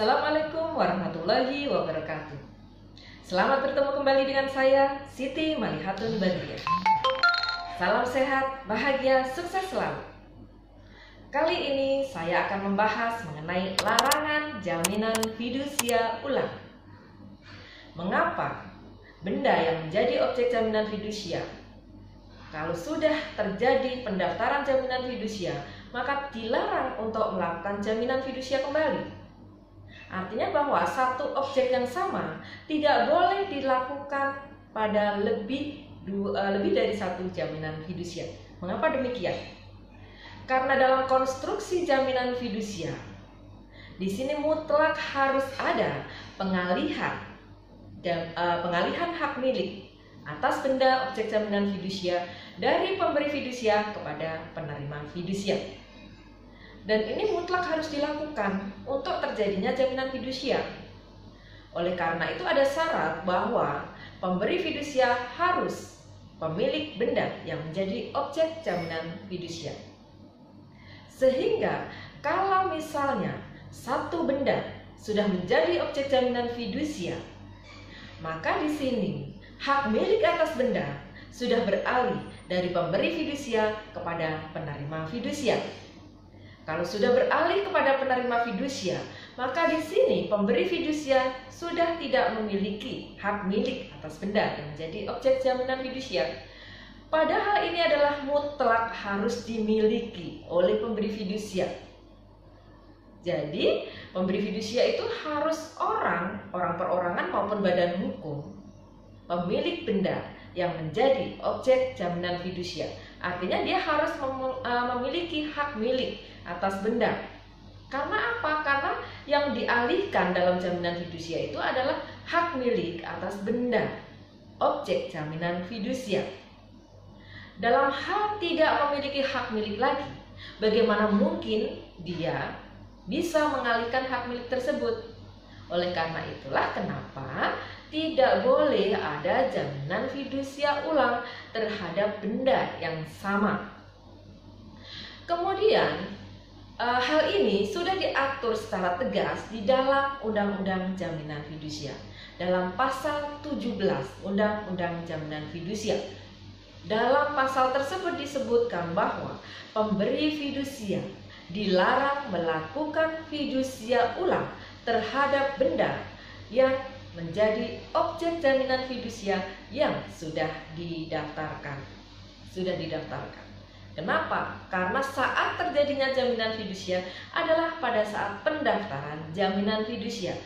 Assalamualaikum warahmatullahi wabarakatuh. Selamat bertemu kembali dengan saya, Siti Malihatun Badriah. Salam sehat, bahagia, sukses selalu. Kali ini saya akan membahas mengenai larangan jaminan fidusia ulang. Mengapa benda yang menjadi objek jaminan fidusia, kalau sudah terjadi pendaftaran jaminan fidusia, maka dilarang untuk melakukan jaminan fidusia kembali? Artinya bahwa satu objek yang sama tidak boleh dilakukan pada lebih dari satu jaminan fidusia. Mengapa demikian? Karena dalam konstruksi jaminan fidusia, di sini mutlak harus ada pengalihan hak milik atas benda objek jaminan fidusia dari pemberi fidusia kepada penerima fidusia. Dan ini mutlak harus dilakukan untuk terjadinya jaminan fidusia. Oleh karena itu ada syarat bahwa pemberi fidusia harus pemilik benda yang menjadi objek jaminan fidusia. Sehingga kalau misalnya satu benda sudah menjadi objek jaminan fidusia, maka di sini hak milik atas benda sudah beralih dari pemberi fidusia kepada penerima fidusia. Kalau sudah beralih kepada penerima fidusia, maka di sini pemberi fidusia sudah tidak memiliki hak milik atas benda yang menjadi objek jaminan fidusia. Padahal ini adalah mutlak harus dimiliki oleh pemberi fidusia. Jadi, pemberi fidusia itu harus orang perorangan maupun badan hukum, pemilik benda yang menjadi objek jaminan fidusia. Artinya dia harus memiliki hak milik atas benda. Karena apa? Karena yang dialihkan dalam jaminan fidusia itu adalah hak milik atas benda, objek jaminan fidusia. Dalam hal tidak memiliki hak milik lagi, bagaimana mungkin dia bisa mengalihkan hak milik tersebut? Oleh karena itulah kenapa tidak boleh ada jaminan fidusia ulang terhadap benda yang sama. Kemudian, hal ini sudah diatur secara tegas di dalam Undang-Undang Jaminan Fidusia dalam pasal 17 Undang-Undang Jaminan Fidusia. Dalam pasal tersebut disebutkan bahwa pemberi fidusia dilarang melakukan fidusia ulang terhadap benda yang menjadi objek jaminan fidusia yang sudah didaftarkan. Kenapa? Karena saat terjadinya jaminan fidusia adalah pada saat pendaftaran jaminan fidusia.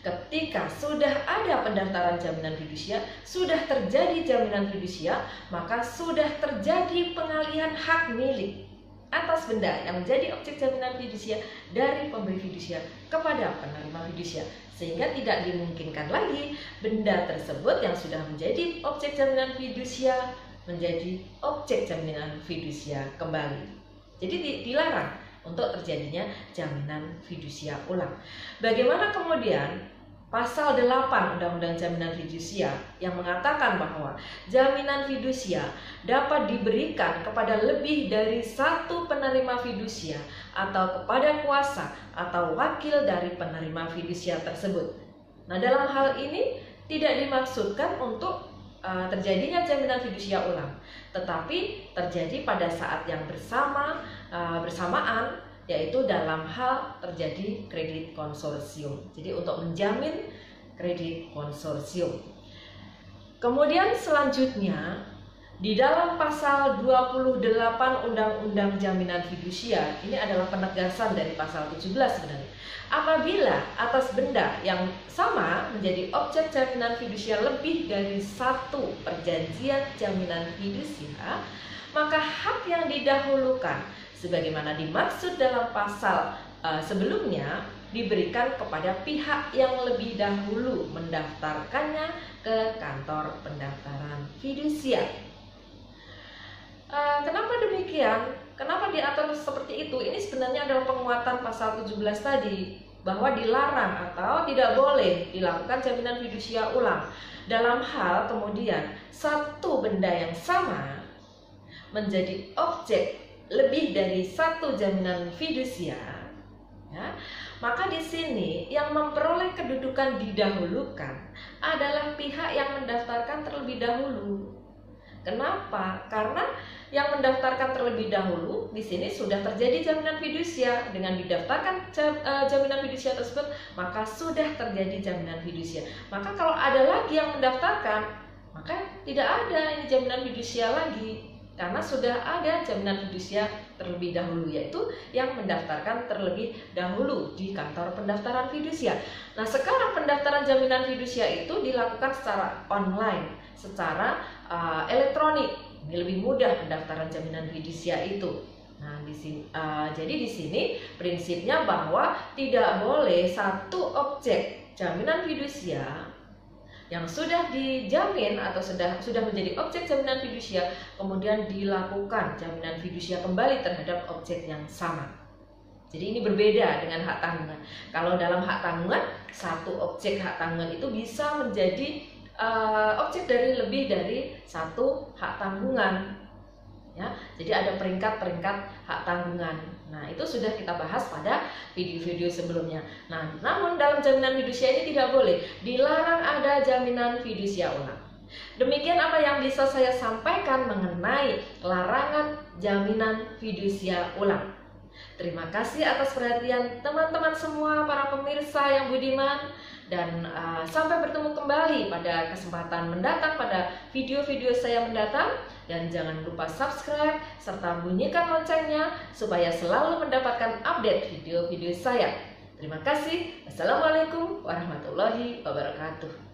Ketika sudah ada pendaftaran jaminan fidusia, sudah terjadi jaminan fidusia, maka sudah terjadi pengalihan hak milik atas benda yang menjadi objek jaminan fidusia dari pemberi fidusia kepada penerima fidusia, sehingga tidak dimungkinkan lagi benda tersebut yang sudah menjadi objek jaminan fidusia menjadi objek jaminan fidusia kembali. Jadi dilarang untuk terjadinya jaminan fidusia ulang. Bagaimana kemudian pasal 8 Undang-Undang Jaminan Fidusia yang mengatakan bahwa jaminan fidusia dapat diberikan kepada lebih dari satu penerima fidusia atau kepada kuasa atau wakil dari penerima fidusia tersebut. Nah, dalam hal ini tidak dimaksudkan untuk terjadinya jaminan fidusia ulang, tetapi terjadi pada saat yang bersamaan, yaitu dalam hal terjadi kredit konsorsium. Jadi untuk menjamin kredit konsorsium. Kemudian selanjutnya di dalam pasal 28 Undang-Undang Jaminan Fidusia, ini adalah penegasan dari pasal 17 sebenarnya. Apabila atas benda yang sama menjadi objek jaminan fidusia lebih dari satu perjanjian jaminan fidusia, maka hak yang didahulukan sebagaimana dimaksud dalam pasal sebelumnya diberikan kepada pihak yang lebih dahulu mendaftarkannya ke kantor pendaftaran fidusia. Kenapa demikian? Kenapa diatur seperti itu? Ini sebenarnya adalah penguatan pasal 17 tadi, bahwa dilarang atau tidak boleh dilakukan jaminan fidusia ulang dalam hal kemudian satu benda yang sama menjadi objek lebih dari satu jaminan fidusia, ya, Maka di sini yang memperoleh kedudukan didahulukan adalah pihak yang mendaftarkan terlebih dahulu. Kenapa? Karena yang mendaftarkan terlebih dahulu di sini sudah terjadi jaminan fidusia. Dengan didaftarkan jaminan fidusia tersebut, maka sudah terjadi jaminan fidusia. Maka kalau ada lagi yang mendaftarkan, maka tidak ada ini jaminan fidusia lagi, karena sudah ada jaminan fidusia terlebih dahulu, yaitu yang mendaftarkan terlebih dahulu di kantor pendaftaran fidusia. Nah, sekarang pendaftaran jaminan fidusia itu dilakukan secara online, secara elektronik. Ini lebih mudah pendaftaran jaminan fidusia itu. Nah, jadi di sini prinsipnya bahwa tidak boleh satu objek jaminan fidusia yang sudah dijamin atau sudah menjadi objek jaminan fidusia kemudian dilakukan jaminan fidusia kembali terhadap objek yang sama. Jadi ini berbeda dengan hak tanggungan. Kalau dalam hak tanggungan, satu objek hak tanggungan itu bisa menjadi objek dari lebih dari satu hak tanggungan. Ya, jadi ada peringkat-peringkat hak tanggungan. Nah, itu sudah kita bahas pada video-video sebelumnya. Nah, namun dalam jaminan fidusia ini tidak boleh, dilarang ada jaminan fidusia ulang. Demikian apa yang bisa saya sampaikan mengenai larangan jaminan fidusia ulang. Terima kasih atas perhatian teman-teman semua, para pemirsa yang budiman, dan sampai bertemu kembali pada kesempatan mendatang, pada video-video saya mendatang. Dan jangan lupa subscribe serta bunyikan loncengnya supaya selalu mendapatkan update video-video saya. Terima kasih. Assalamualaikum warahmatullahi wabarakatuh.